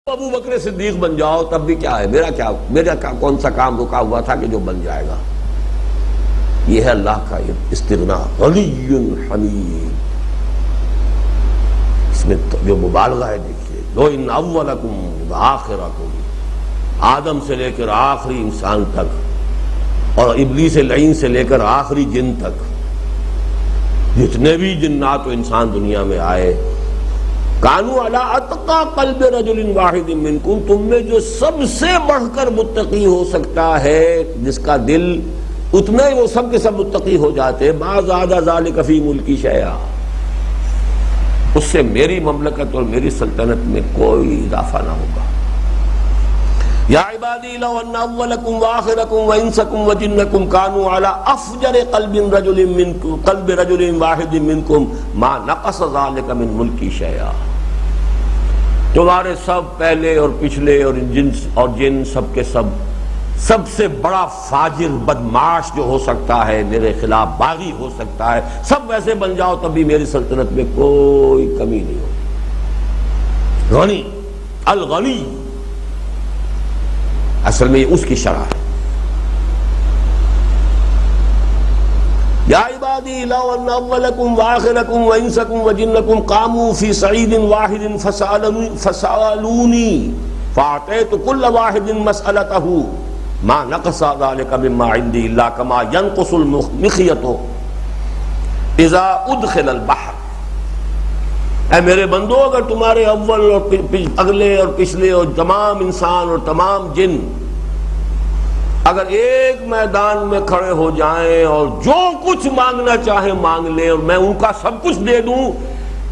ابو بکر صدیق بن جاؤ تب بھی کیا ہے، میرا کون سا کام رکا ہوا تھا کہ جو بن جائے گا۔ یہ ہے اللہ کا استغنا، غنی حمید۔ اس میں جو مبالغہ ہے دیکھیے، لو ان اولکم وآخرکم، آدم سے لے کر آخری انسان تک اور ابلیس لعین سے لے کر آخری جن تک، جتنے بھی جنات و انسان دنیا میں آئے، کانوا علی اتقی قلب رجل واحد منکم، تم میں جو سب سے بڑھ کر متقی ہو سکتا ہے، جس کا دل اتنا ہی وہ سب کے سب متقی ہو جاتے، ما زاد ذلک فی ملکی شیئا، اس سے میری مملکت اور میری سلطنت میں کوئی اضافہ نہ ہوگا۔ یا عبادی لو ان اولکم وآخرکم وانسکم وجنکم کانوا علی افجر قلب رجل واحد منکم ما نقص ذلک من ملکی شیئا، تمہارے سب پہلے اور پچھلے اور جن سب کے سب سے بڑا فاجر بدمعاش جو ہو سکتا ہے، میرے خلاف باغی ہو سکتا ہے، سب ویسے بن جاؤ تب بھی میری سلطنت میں کوئی کمی نہیں ہوگی۔ غنی، الغنی، اصل میں یہ اس کی شرح ہے۔ یا عبادی لو ان اولکم وآخرکم وانسکم وجنکم قاموا فی صعید واحد فسألونی فاعطیت کل واحد مسألتہ ما نقص ذلک مما عندی الا کما ينقص المخیط اذا ادخل البحر۔ اے میرے بندو، اگر تمہارے اول اور اگلے اور پچھلے اور تمام انسان اور تمام جن اگر ایک میدان میں کھڑے ہو جائیں اور جو کچھ مانگنا چاہیں مانگ لیں اور میں ان کا سب کچھ دے دوں،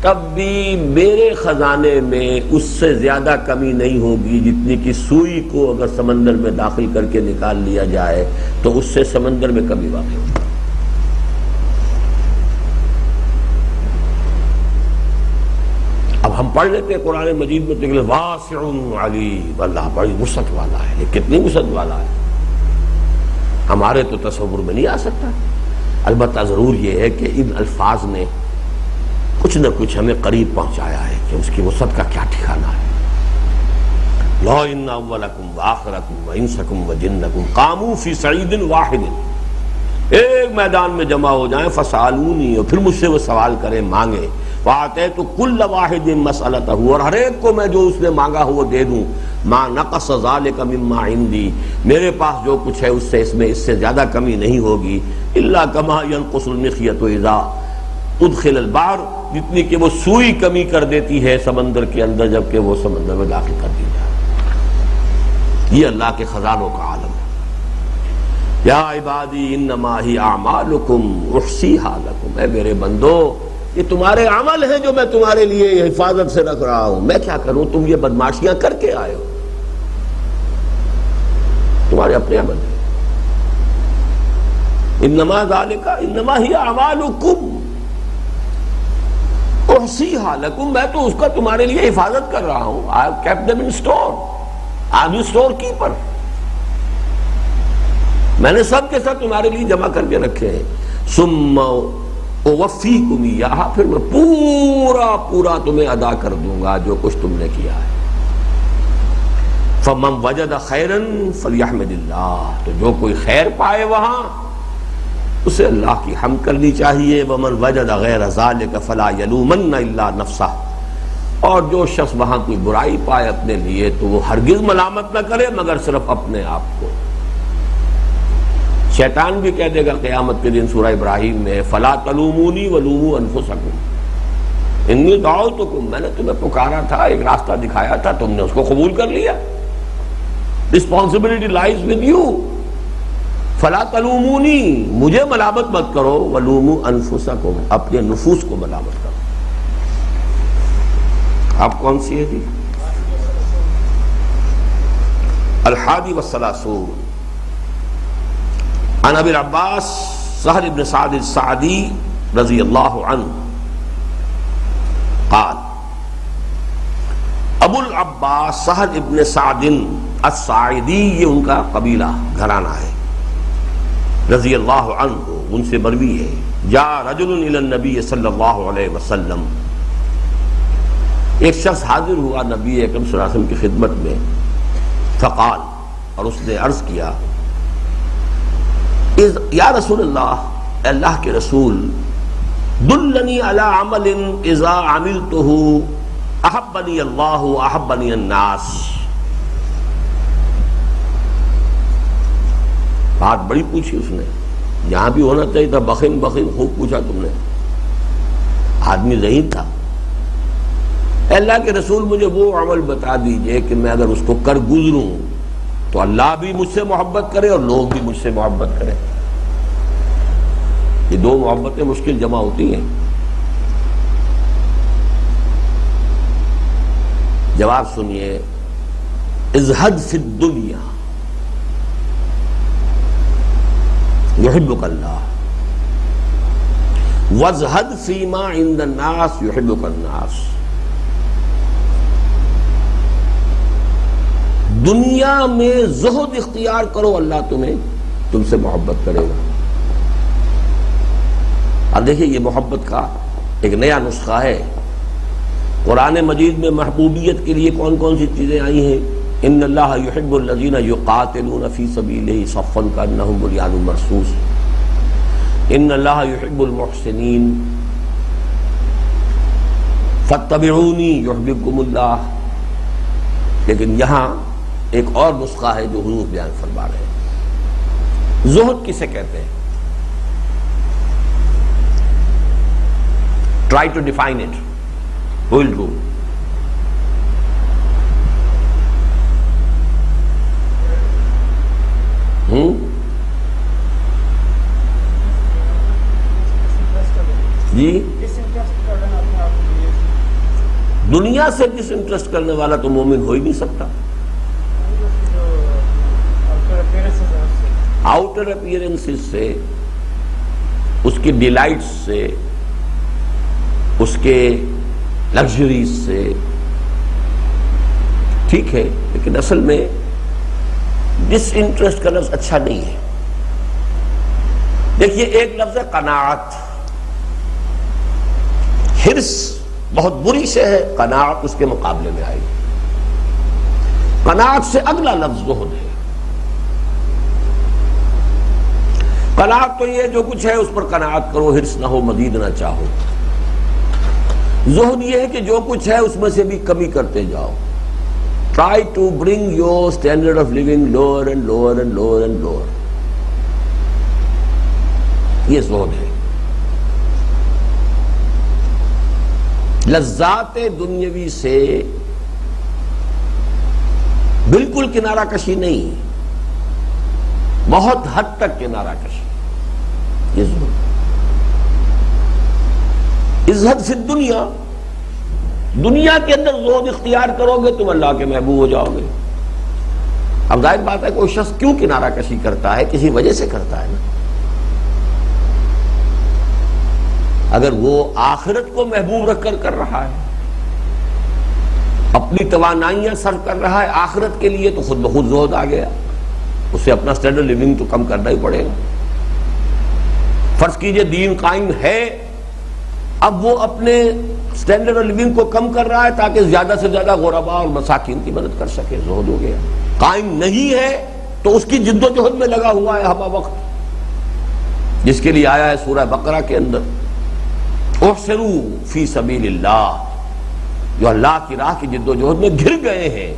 تب بھی میرے خزانے میں اس سے زیادہ کمی نہیں ہوگی جتنی کہ سوئی کو اگر سمندر میں داخل کر کے نکال لیا جائے تو اس سے سمندر میں کمی واقع ہوگی۔ اب ہم پڑھ لیتے ہیں قرآن مجید میں تو واسع علیم، اللہ بڑی وسعت والا ہے۔ یہ کتنی وسعت والا ہے، ہمارے تو تصور میں نہیں آ سکتا۔ البتہ ضرور یہ ہے کہ ان الفاظ نے کچھ نہ کچھ ہمیں قریب پہنچایا ہے کہ اس کی وسعت کا کیا ٹھکانہ ہے۔ لو ان اولکم وآخرکم وانسکم وجنکم قاموا فی صعید واحد، ایک میدان میں جمع ہو جائیں، فسألونی، اور پھر مجھ سے وہ سوال کریں، مانگے، فآتیت کل واحد مسألتہ، اور ہر ایک کو میں جو اس نے مانگا ہو وہ دے دوں، ما نقص ذلک مما عندی، میرے پاس جو کچھ ہے اس سے زیادہ کمی نہیں ہوگی، الا کما ينقص المخیط اذا ادخل البحر، جتنی کہ وہ سوئی کمی کر دیتی ہے سمندر کے اندر جبکہ وہ سمندر میں داخل کر دی جائے۔ یہ اللہ کے خزانوں کا عالم ہے۔ یا عبادی انما ہی اعمالکم احصیھا لکم، اے میرے بندو، یہ تمہارے عمل ہیں جو میں تمہارے لیے حفاظت سے رکھ رہا ہوں، میں کیا کروں، تم یہ بدماشیاں کر کے آئے ہو، تمہارے اپنے عمل ہیں۔ انما ذالک انما ہی اعمالکم احصیھا لکم، میں تو اس کا تمہارے لیے حفاظت کر رہا ہوں۔ I have kept them in store. I am the storekeeper. میں نے سب کے ساتھ تمہارے لیے جمع کر کے رکھے ہیں۔ ثم اوفیکم ایہا، پھر میں پورا تمہیں ادا کر دوں گا جو کچھ تم نے کیا ہے۔ فمن وجد خیرا فلیحمد اللہ، تو جو کوئی خیر پائے وہاں اسے اللہ کی حمد کرنی چاہیے۔ ومن وجد غیر ذلک فلا یلومن الا نفسہ، اور جو شخص وہاں کوئی برائی پائے اپنے لیے تو وہ ہرگز ملامت نہ کرے مگر صرف اپنے آپ کو۔ شیطان بھی کہہ دے گا قیامت کے دن سورہ ابراہیم میں، فلا تلومونی ولوموا انفسکم انی دعوتکم، میں نے تمہیں پکارا تھا، ایک راستہ دکھایا تھا، تم نے اس کو قبول کر لیا، responsibility lies with you۔ فلا تلومونی، مجھے ملامت مت کرو، ولوموا انفسکم، اپنے نفوس کو ملامت کرو۔ آپ کون سی ہے جی؟ الحادی والثلاثون، عن ابی العباس سہل بن سعد الساعدی رضی اللہ عنہ قال، ابو العباس سہل ابن سعد الساعدی، یہ ان کا قبیلہ گھرانہ ہے، رضی اللہ عنہ، ان سے مروی ہے، جاء رجل الی النبی صلی اللہ علیہ وسلم، ایک شخص حاضر ہوا نبی اکرم صلی اللہ علیہ وسلم کی خدمت میں، فقال، اور اس نے عرض کیا، یا رسول اللہ، اے اللہ کے رسول، دلنی علی عمل اذا عملتہ احبنی اللہ واحبنی الناس۔ بات بڑی پوچھی اس نے، یہاں بھی ہونا چاہیے تھا، بخن بخن خوب پوچھا تم نے، آدمی ذہین تھا۔ اے اللہ کے رسول، مجھے وہ عمل بتا دیجئے کہ میں اگر اس کو کر گزروں تو اللہ بھی مجھ سے محبت کرے اور لوگ بھی مجھ سے محبت کریں۔ یہ دو محبتیں مشکل جمع ہوتی ہیں۔ جواب سنیے، ازہد فی الدنیا یحبک اللہ، وازہد فیما عند الناس یحبک الناس۔ دنیا میں زہد اختیار کرو، اللہ تم سے محبت کرے گا۔ اب دیکھیے، یہ محبت کا ایک نیا نسخہ ہے۔ قرآن مجید میں محبوبیت کے لیے کون کون سی چیزیں آئی ہیں؟ ان اللہ یحب الذین یقاتلون فی سبیلہ صفا کانہم بنیان مرصوص، ان اللہ یحب المحسنین، فاتبعونی یحببکم اللہ۔ لیکن یہاں ایک اور نسخہ ہے جو حضور بیان فرما رہے ہیں۔ زہد کسے کہتے ہیں؟ Try to define it. Who will do? جی، دنیا سے ڈس انٹرسٹ کرنے والا تو مومن ہو ہی نہیں سکتا۔ آؤٹر اپیئرنسز سے، اس کی ڈیلائٹس سے، اس کے لگژریز سے، ٹھیک ہے، لیکن اصل میں ڈس انٹرسٹ کا لفظ اچھا نہیں ہے۔ دیکھیے، ایک لفظ ہے قناعت، حرص بہت بری سے ہے، قناعت اس کے مقابلے میں آئی۔ قناعت سے اگلا لفظ زہد ہے۔ قناعت تو یہ جو کچھ ہے اس پر قناعت کرو، حرص نہ ہو، مزید نہ چاہو۔ زہد یہ ہے کہ جو کچھ ہے اس میں سے بھی کمی کرتے جاؤ۔ Try to bring your standard of living lower and lower and lower and lower. یہ زہد ہے۔ لذات دنیاوی سے بالکل کنارہ کشی نہیں، بہت حد تک کنارہ کشی، یہ زہد۔ ازہد فی الدنیا، دنیا کے اندر زہد اختیار کرو گے تم اللہ کے محبوب ہو جاؤ گے۔ اب ظاہر بات ہے، کوئی شخص کیوں کنارہ کشی کرتا ہے؟ کسی وجہ سے کرتا ہے نا۔ اگر وہ آخرت کو محبوب رکھ کر کر رہا ہے، اپنی توانائیاں صرف کر رہا ہے آخرت کے لیے، تو خود بخود زہد آ گیا، اسے اپنا سٹینڈرڈ لیونگ تو کم کرنا ہی پڑے گا۔ فرض کیجئے دین قائم ہے، اب وہ اپنے سٹینڈرڈ آف لیونگ کو کم کر رہا ہے تاکہ زیادہ سے زیادہ غرباء اور مساکین کی مدد کر سکے، زہد ہو گیا۔ قائم نہیں ہے تو اس کی جد و جہد میں لگا ہوا ہے ہمہ وقت، جس کے لیے آیا ہے سورہ بقرہ کے اندر، احسروا فی سبیل اللہ، جو اللہ کی راہ کی جد و جہد میں گھر گئے ہیں،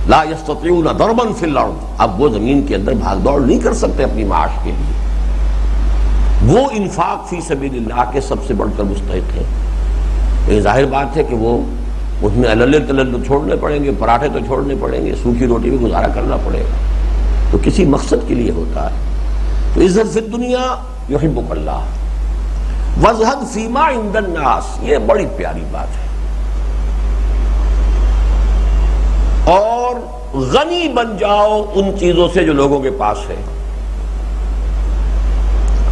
لا یستطیعون ضربا فی الارض، اب وہ زمین کے اندر بھاگ دوڑ نہیں کر سکتے اپنی معاش کے لیے۔ وہ انفاق فی سبیل اللہ کے سب سے بڑھ کر مستحق ہے۔ یہ ظاہر بات ہے کہ وہ اس میں علل تلل تو چھوڑنے پڑیں گے، پراٹھے تو چھوڑنے پڑیں گے، سوکھی روٹی بھی گزارا کرنا پڑے گا، تو کسی مقصد کے لیے ہوتا ہے۔ تو ازہد فی الدنیا یحبک اللہ، وازہد فیما عند الناس، یہ بڑی پیاری بات ہے۔ اور غنی بن جاؤ ان چیزوں سے جو لوگوں کے پاس ہے۔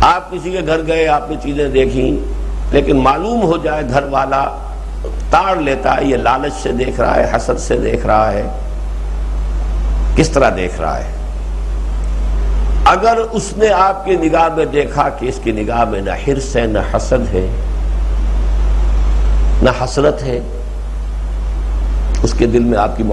آپ کسی کے گھر گئے، آپ نے چیزیں دیکھیں، لیکن معلوم ہو جائے گھر والا تاڑ لیتا ہے، یہ لالچ سے دیکھ رہا ہے، حسد سے دیکھ رہا ہے، کس طرح دیکھ رہا ہے۔ اگر اس نے آپ کی نگاہ میں دیکھا کہ اس کی نگاہ میں نہ حرص ہے نہ حسد ہے، نہ حسرت ہے، اس کے دل میں آپ کی